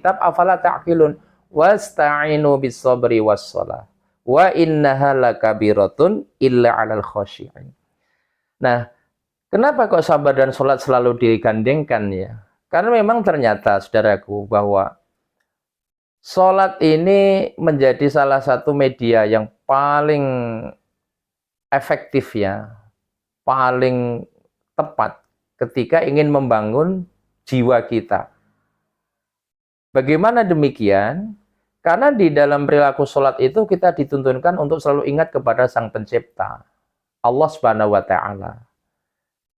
kitab afala ta'qilun wasta'inu bis sabri was shalah wa innaha lakabiratun illa 'alal khashi'in. Nah, kenapa kok sabar dan sholat selalu digandengkan ya? Karena memang ternyata saudaraku bahwa sholat ini menjadi salah satu media yang paling efektif ya, paling tepat ketika ingin membangun jiwa kita. Bagaimana demikian? Karena di dalam perilaku sholat itu kita dituntunkan untuk selalu ingat kepada Sang Pencipta, Allah Subhanahu wa Ta'ala.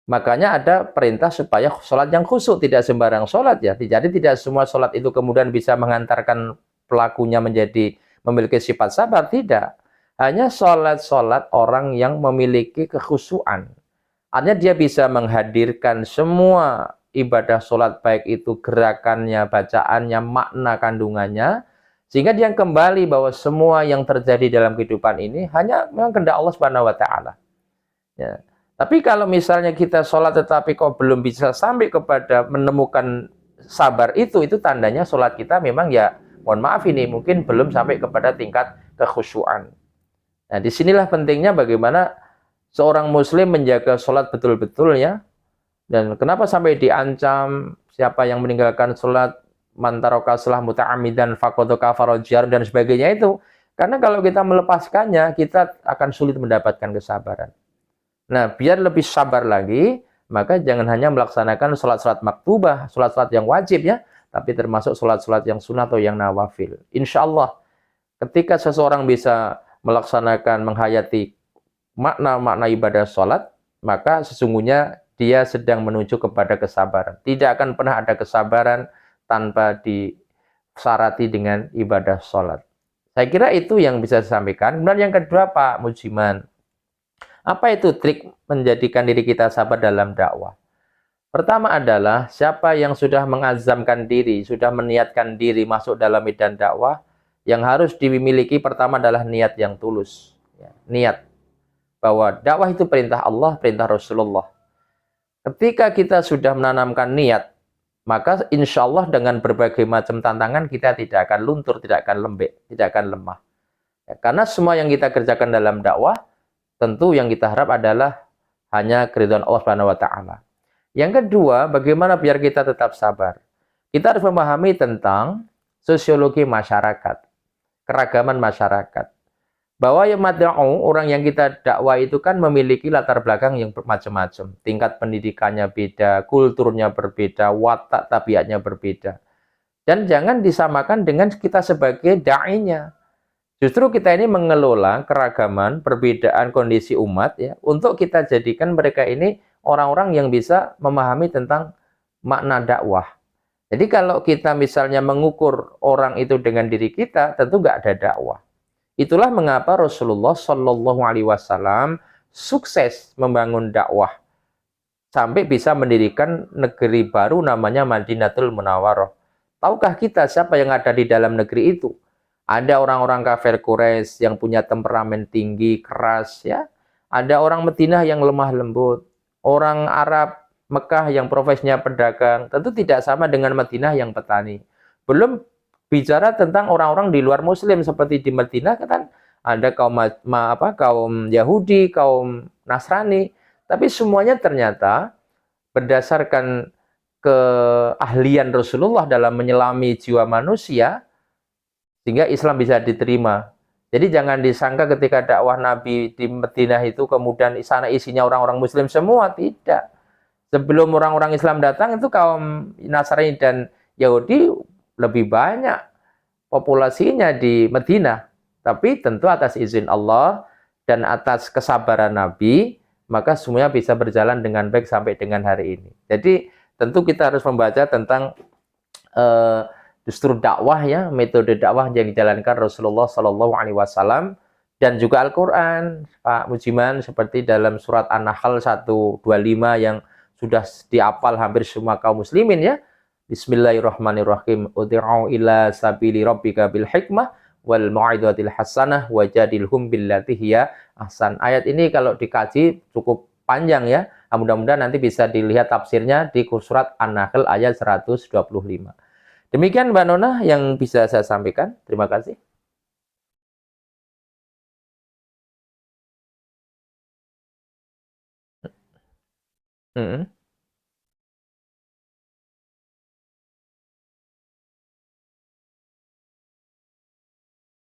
Makanya ada perintah supaya sholat yang khusyuk, tidak sembarang sholat ya. Jadi tidak semua sholat itu kemudian bisa mengantarkan pelakunya menjadi memiliki sifat sabar, tidak. Hanya sholat-sholat orang yang memiliki kekhusyuan. Artinya dia bisa menghadirkan semua ibadah sholat, baik itu gerakannya, bacaannya, makna kandungannya, sehingga dia kembali bahwa semua yang terjadi dalam kehidupan ini hanya memang kehendak Allah Subhanahu wa Ta'ala. Ya. Tapi kalau misalnya kita sholat tetapi kok belum bisa sampai kepada menemukan sabar itu tandanya sholat kita memang ya, mohon maaf ini, mungkin belum sampai kepada tingkat kekhusyuan. Nah, disinilah pentingnya bagaimana seorang muslim menjaga sholat betul-betul ya. Dan kenapa sampai diancam siapa yang meninggalkan sholat man taraka shalah muta'ammidan faqad kafara dan sebagainya itu. Karena kalau kita melepaskannya, kita akan sulit mendapatkan kesabaran. Nah, biar lebih sabar lagi, maka jangan hanya melaksanakan sholat-sholat maktubah, sholat-sholat yang wajib ya, tapi termasuk sholat-sholat yang sunnah atau yang nawafil. Insya Allah, ketika seseorang bisa melaksanakan, menghayati makna-makna ibadah sholat, maka sesungguhnya dia sedang menuju kepada kesabaran. Tidak akan pernah ada kesabaran tanpa disarati dengan ibadah sholat. Saya kira itu yang bisa saya sampaikan. Kemudian yang kedua, Pak Mujiman, apa itu trik menjadikan diri kita sabar dalam dakwah? Pertama adalah siapa yang sudah mengazamkan diri, sudah meniatkan diri masuk dalam medan dakwah, yang harus dimiliki pertama adalah niat yang tulus. Ya, niat bahwa dakwah itu perintah Allah, perintah Rasulullah. Ketika kita sudah menanamkan niat, maka insya Allah dengan berbagai macam tantangan kita tidak akan luntur, tidak akan lembek, tidak akan lemah. Ya, karena semua yang kita kerjakan dalam dakwah, tentu yang kita harap adalah hanya keridhaan Allah Subhanahu wa Ta'ala. Yang kedua, bagaimana biar kita tetap sabar? Kita harus memahami tentang sosiologi masyarakat, keragaman masyarakat. Bahwa yang mad'u, orang yang kita dakwah itu kan memiliki latar belakang yang macam-macam. Tingkat pendidikannya beda, kulturnya berbeda, watak tabiatnya berbeda. Dan jangan disamakan dengan kita sebagai da'inya. Justru kita ini mengelola keragaman, perbedaan kondisi umat ya, untuk kita jadikan mereka ini orang-orang yang bisa memahami tentang makna dakwah. Jadi kalau kita misalnya mengukur orang itu dengan diri kita, tentu nggak ada dakwah. Itulah mengapa Rasulullah Shallallahu Alaihi Wasallam sukses membangun dakwah sampai bisa mendirikan negeri baru namanya Madinatul Munawwarah. Tahukah kita siapa yang ada di dalam negeri itu? Ada orang-orang kafir Quraisy yang punya temperamen tinggi, keras ya. Ada orang Madinah yang lemah lembut. Orang Arab Mekah yang profesinya pedagang, tentu tidak sama dengan Madinah yang petani. Belum bicara tentang orang-orang di luar muslim seperti di Madinah kan ada kaum Yahudi, kaum Nasrani, tapi semuanya ternyata berdasarkan keahlian Rasulullah dalam menyelami jiwa manusia sehingga Islam bisa diterima. Jadi jangan disangka ketika dakwah Nabi di Madinah itu kemudian sana isinya orang-orang muslim semua, tidak. Sebelum orang-orang Islam datang itu kaum Nasrani dan Yahudi lebih banyak populasinya di Madinah. Tapi tentu atas izin Allah dan atas kesabaran Nabi, maka semuanya bisa berjalan dengan baik sampai dengan hari ini. Jadi tentu kita harus membaca tentang justru dakwah ya, metode dakwah yang dijalankan Rasulullah Shallallahu Alaihi Wasallam dan juga Al-Quran, Pak Mujiman, seperti dalam surat An-Nahl 125 yang sudah dihafal hampir semua kaum muslimin ya. Bismillahirrahmanirrahim. Ud'u ila sabili rabbika bil hikmah wal mau'izatil hasanah wajadilhum billati hiya ahsan. Ayat ini kalau dikaji cukup panjang ya. Mudah-mudahan nanti bisa dilihat tafsirnya di surat An-Nahl ayat 125. Demikian Mbak Nona yang bisa saya sampaikan. Terima kasih. Mm-mm.